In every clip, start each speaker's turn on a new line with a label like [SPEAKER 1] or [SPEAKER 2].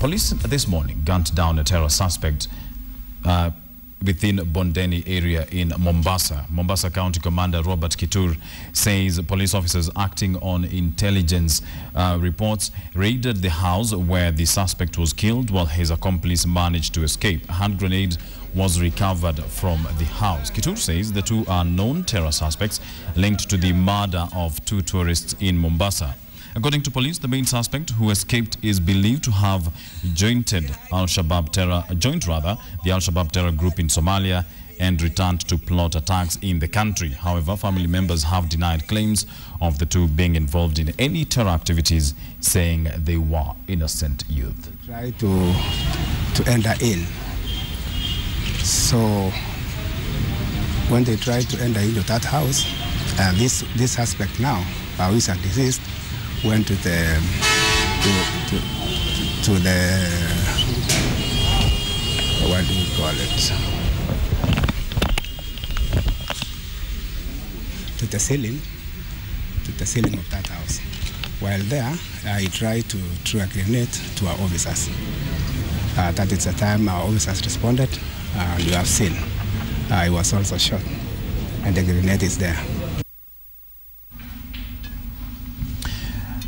[SPEAKER 1] Police this morning gunned down a terror suspect within Bondeni area in Mombasa. Mombasa County Commander Robert Kitur says police officers acting on intelligence reports raided the house where the suspect was killed while his accomplice managed to escape. A hand grenade was recovered from the house. Kitur says the two are known terror suspects linked to the murder of two tourists in Mombasa. According to police, the main suspect who escaped is believed to have joined the Al-Shabaab terror group in Somalia and returned to plot attacks in the country. However, family members have denied claims of the two being involved in any terror activities, saying they were innocent youth.
[SPEAKER 2] Try to enter in. So when they tried to enter into that house, this suspect now, who is deceased, went to the what do you call it? To the ceiling of that house. While there, he tried to throw a grenade to our officers. That is the time our officers responded. You have seen, he was also shot, and the grenade is there.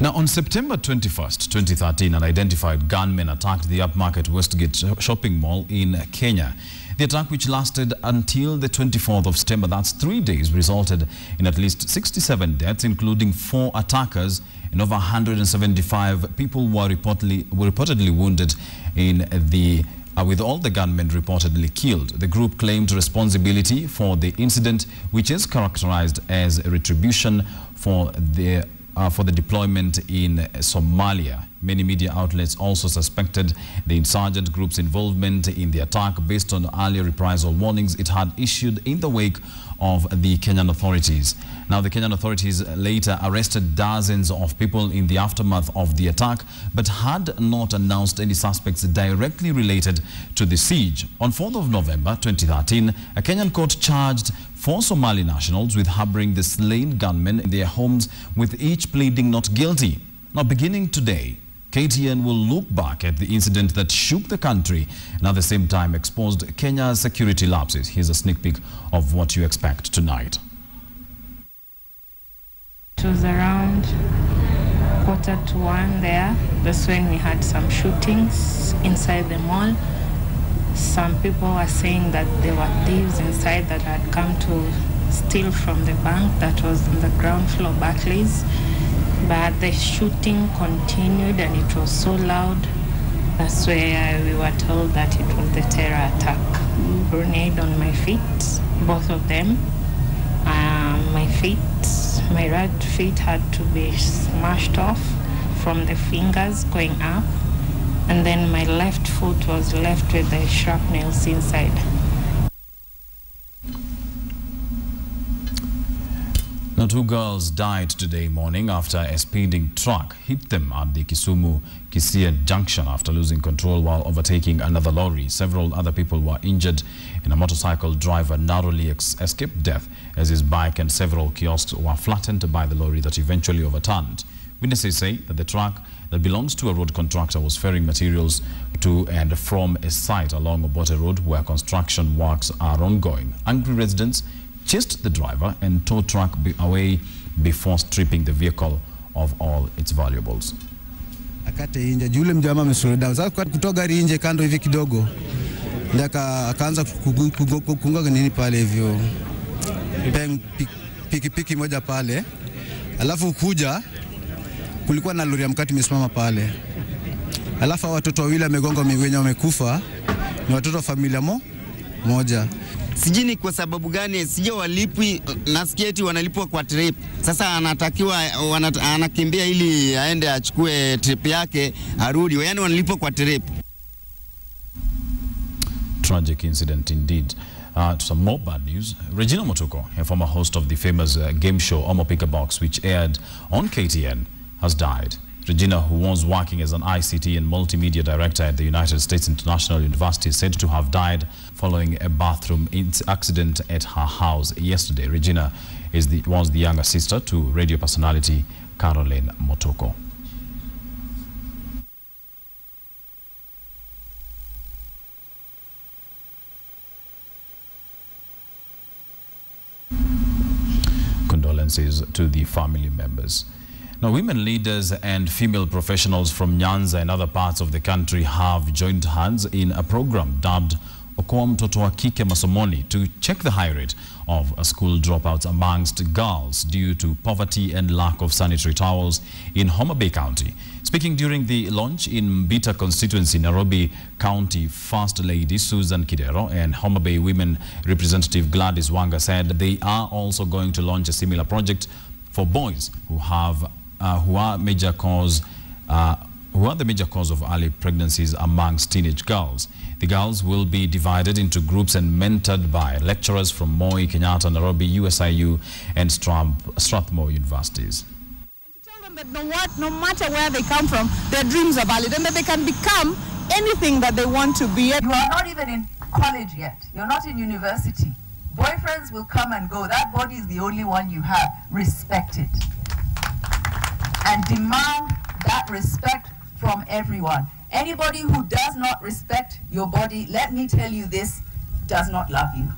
[SPEAKER 1] Now, on September 21st, 2013, an identified gunman attacked the upmarket Westgate shopping mall in Kenya. The attack, which lasted until the 24th of September, that's 3 days, resulted in at least 67 deaths, including 4 attackers, and over 175 people were reportedly wounded in the with all the gunmen reportedly killed. The group claimed responsibility for the incident, which is characterized as a retribution for the deployment in Somalia. Many media outlets also suspected the insurgent group's involvement in the attack based on earlier reprisal warnings it had issued in the wake of the Kenyan authorities. Now, the Kenyan authorities later arrested dozens of people in the aftermath of the attack, but had not announced any suspects directly related to the siege. On 4th of November 2013, a Kenyan court charged 4 Somali nationals with harboring the slain gunmen in their homes, with each pleading not guilty. Now, beginning today, KTN will look back at the incident that shook the country and at the same time exposed Kenya's security lapses. Here's a sneak peek of what you expect tonight.
[SPEAKER 3] It was around 1:45 there. That's when we had some shootings inside the mall. Some people were saying that there were thieves inside that had come to steal from the bank that was on the ground floor, Barclays. But the shooting continued and it was so loud. That's where we were told that it was the terror attack. Grenade on my feet, both of them. My right feet had to be smashed off from the fingers going up. And then my left foot was left with the shrapnels inside.
[SPEAKER 1] Now, 2 girls died today morning after a speeding truck hit them at the Kisumu-Kisian junction after losing control while overtaking another lorry. Several other people were injured, and a motorcycle driver narrowly escaped death as his bike and several kiosks were flattened by the lorry that eventually overturned. Witnesses say that the truck that belongs to a road contractor was ferrying materials to and from a site along Obote Road where construction works are ongoing. Angry residents chased the driver and tow truck away before stripping the vehicle of all its valuables.
[SPEAKER 4] Akate inje yule mjamaa ameslow down. Sasa kutoka gari nje kando hivi kidogo. Ndio akaanza kugonga nini pale hivyo. Pikipiki moja pale. Alafu kuja kulikuwa na lori ya mkati imesimama pale. Alafu watoto wawili wamegonga wenye wamekufa ni watoto wa familia moja.
[SPEAKER 5] Sijini kwa sababu gani sija walipwi, nasikia eti wanalipwa kwa trip. Sasa anatakiwa anakimbia ili aende achukue trip yake arudi. Yaani wanalipwa kwa trip.
[SPEAKER 1] Tragic incident indeed. To some more bad news, Regina Motoko, a former host of the famous game show Omo Pick a Box, which aired on KTN, has died. Regina, who was working as an ICT and multimedia director at the United States International University, is said to have died following a bathroom accident at her house yesterday. Regina was the younger sister to radio personality Caroline Motoko. condolences to the family members. Now, women leaders and female professionals from Nyanza and other parts of the country have joined hands in a program dubbed Okoa Mtoto wa Kike Masomoni to check the high rate of school dropouts amongst girls due to poverty and lack of sanitary towels in Homa Bay County. Speaking during the launch in Mbita constituency, Nairobi County First Lady Susan Kidero and Homa Bay Women Representative Gladys Wanga said they are also going to launch a similar project for boys who are the major cause of early pregnancies amongst teenage girls. The girls will be divided into groups and mentored by lecturers from Moi, Kenyatta, Nairobi, USIU and Strathmore universities.
[SPEAKER 6] And to tell them that no matter where they come from, their dreams are valid and that they can become anything that they want to be.
[SPEAKER 7] You are not even in college yet. You're not in university. Boyfriends will come and go. That body is the only one you have. Respect it. And demand that respect from everyone. Anybody who does not respect your body, let me tell you this, does not love you.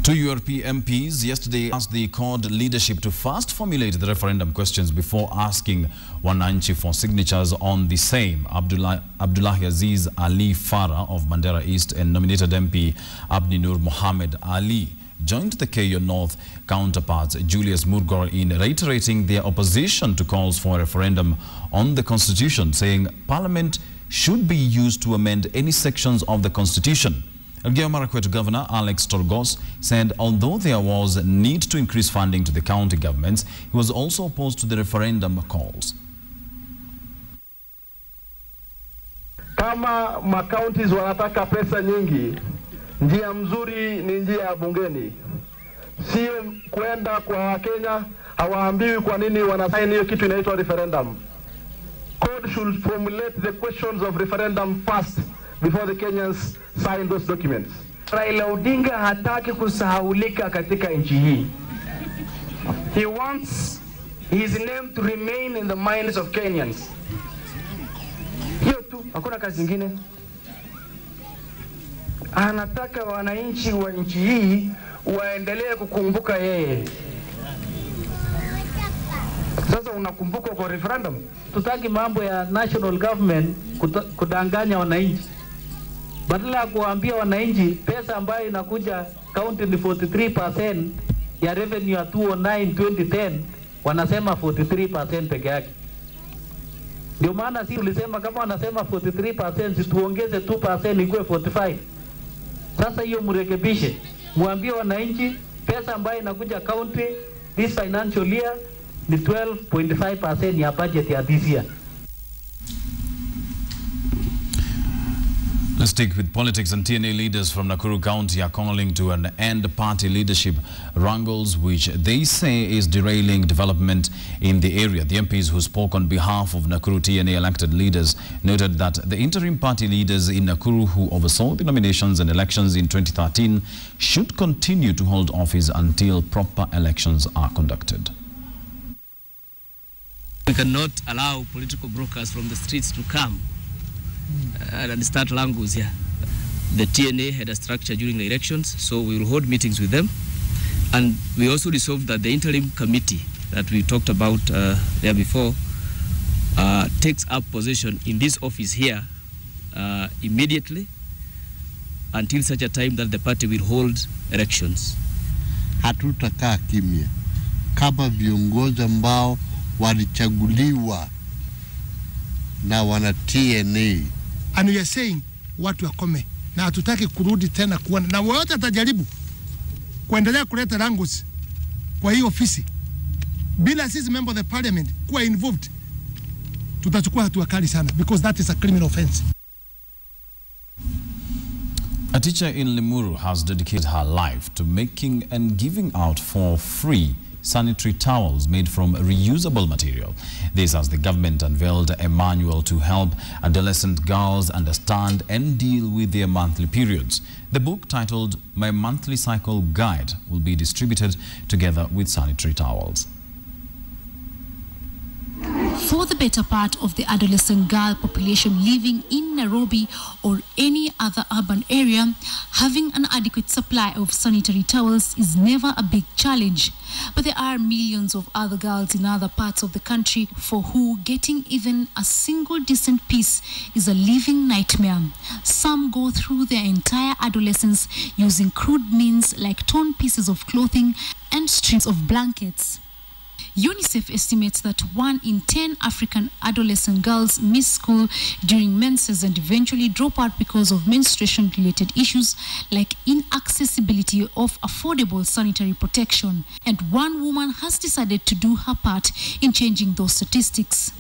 [SPEAKER 1] Two URP MPs yesterday asked the CORD leadership to first formulate the referendum questions before asking Wananchi for signatures on the same. Abdullahi Aziz Ali Farah of Mandera East and nominated MP Abdi Nur Mohammed Ali joined the KIO North counterparts Julius Murgor in reiterating their opposition to calls for a referendum on the Constitution, saying Parliament should be used to amend any sections of the Constitution. Elgeyo Marakwet Governor Alex Torgos said although there was a need to increase funding to the county governments, he was also opposed to the referendum calls.
[SPEAKER 8] Kama ma-counties wanataka pesa nyingi, njia mzuri ni njia ya bungeni. Sio kwenda kwa Wakenya, hawaambiwi kwa nini wanasaini hiyo kitu inaitwa referendum. CORD should formulate the questions of referendum first before the Kenyans sign those documents.
[SPEAKER 9] Raila Odinga hataki kusahaulika katika nchi hii. He wants his name to remain in the minds of Kenyans. Hiyo tu, hakuna kazi nyingine. Anataka wananchi wa nchi hii waendelee kukumbuka yeye. Sasa unakumbuka kwa referendum.
[SPEAKER 10] Tutaki mambo ya national government kudanganya wananchi. Badala ya kuambia wananchi pesa ambayo inakuja county ni 43% ya revenue ya 2009-2010, wanasema 43% peke yake. Ndio maana sisi tulisema kama wanasema 43%, situongeze 2% ikuwe 45%. Sasa hiyo mrekebishe. Muambie wananchi pesa ambayo inakuja county this financial year ni 12.5% ya budget ya this year.
[SPEAKER 1] Let's stick with politics, and TNA leaders from Nakuru County are calling to an end party leadership wrangles, which they say is derailing development in the area. The MPs who spoke on behalf of Nakuru TNA elected leaders noted that the interim party leaders in Nakuru who oversaw the nominations and elections in 2013 should continue to hold office until proper elections are conducted.
[SPEAKER 11] We cannot allow political brokers from the streets to come and start language here. The TNA had a structure during the elections, so we will hold meetings with them. And we also resolved that the interim committee that we talked about there before takes up position in this office here immediately until such a time that the party will hold elections.
[SPEAKER 12] Hatutakaa kimya kama viongozi ambao walichaguliwa na wana TNA.
[SPEAKER 13] And we are saying watu wakome na hatutaki kurudi tena kuona na wote atajaribu kuendelea kuleta language kwa hii ofisi bila sisi member of the parliament kuwa involved, tutachukua hatua kali sana, because that is a criminal offense.
[SPEAKER 1] A teacher in Limuru has dedicated her life to making and giving out for free sanitary towels made from reusable material. This as the government unveiled a manual to help adolescent girls understand and deal with their monthly periods. The book, titled My Monthly Cycle Guide, will be distributed together with sanitary towels.
[SPEAKER 14] For the better part of the adolescent girl population living in Nairobi or any other urban area, having an adequate supply of sanitary towels is never a big challenge. But there are millions of other girls in other parts of the country for who getting even a single decent piece is a living nightmare. Some go through their entire adolescence using crude means like torn pieces of clothing and strips of blankets. UNICEF estimates that 1 in 10 African adolescent girls miss school during menses and eventually drop out because of menstruation-related issues like inaccessibility of affordable sanitary protection. And one woman has decided to do her part in changing those statistics.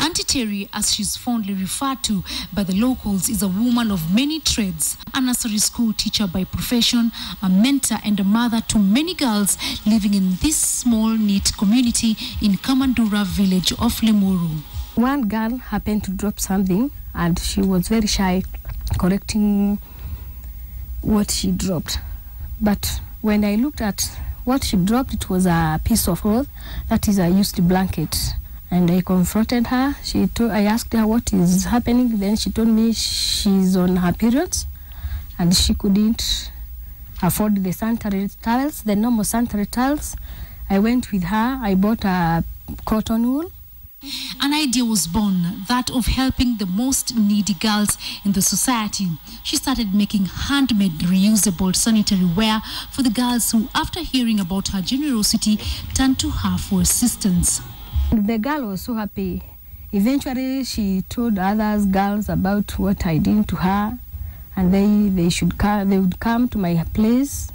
[SPEAKER 14] Auntie Terry, as she's fondly referred to by the locals, is a woman of many trades, a nursery school teacher by profession, a mentor and a mother to many girls living in this small, neat community in Kamandura village of Limuru.
[SPEAKER 15] One girl happened to drop something and she was very shy correcting what she dropped. But when I looked at what she dropped, it was a piece of cloth, that is a used blanket. And I confronted her. I asked her what is happening. Then she told me she's on her periods and she couldn't afford the sanitary towels, the normal sanitary towels. I went with her. I bought a cotton wool.
[SPEAKER 14] An idea was born, that of helping the most needy girls in the society. She started making handmade reusable sanitary wear for the girls who, after hearing about her generosity, turned to her for assistance.
[SPEAKER 15] The girl was so happy. Eventually, she told other girls about what I did to her, and they would come to my place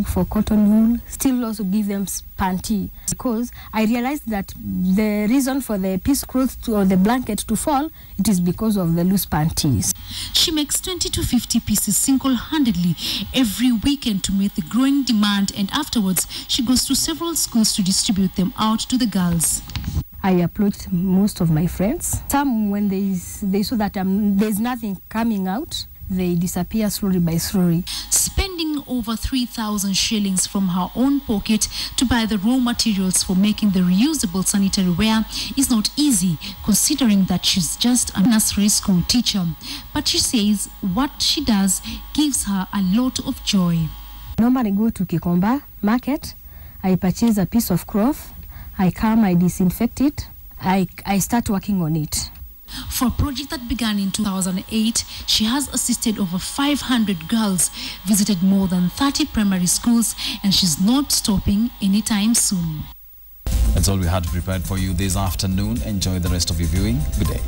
[SPEAKER 15] for cotton wool, still also give them panty. Because I realized that the reason for the piece cloth or the blanket to fall, it is because of the loose panties.
[SPEAKER 14] She makes 20 to 50 pieces single-handedly every weekend to meet the growing demand, and afterwards she goes to several schools to distribute them out to the girls.
[SPEAKER 15] I approached most of my friends. Some, when they saw that there's nothing coming out, they disappear slowly by slowly.
[SPEAKER 14] Spending over 3,000 shillings from her own pocket to buy the raw materials for making the reusable sanitary wear is not easy, considering that she's just a nursery school teacher. But she says what she does gives her a lot of joy.
[SPEAKER 15] Normally go to Kikomba market, I purchase a piece of cloth, I come, I disinfect it, I start working on it.
[SPEAKER 14] For a project that began in 2008, she has assisted over 500 girls, visited more than 30 primary schools, and she's not stopping anytime soon.
[SPEAKER 1] That's all we had prepared for you this afternoon. Enjoy the rest of your viewing. Good day.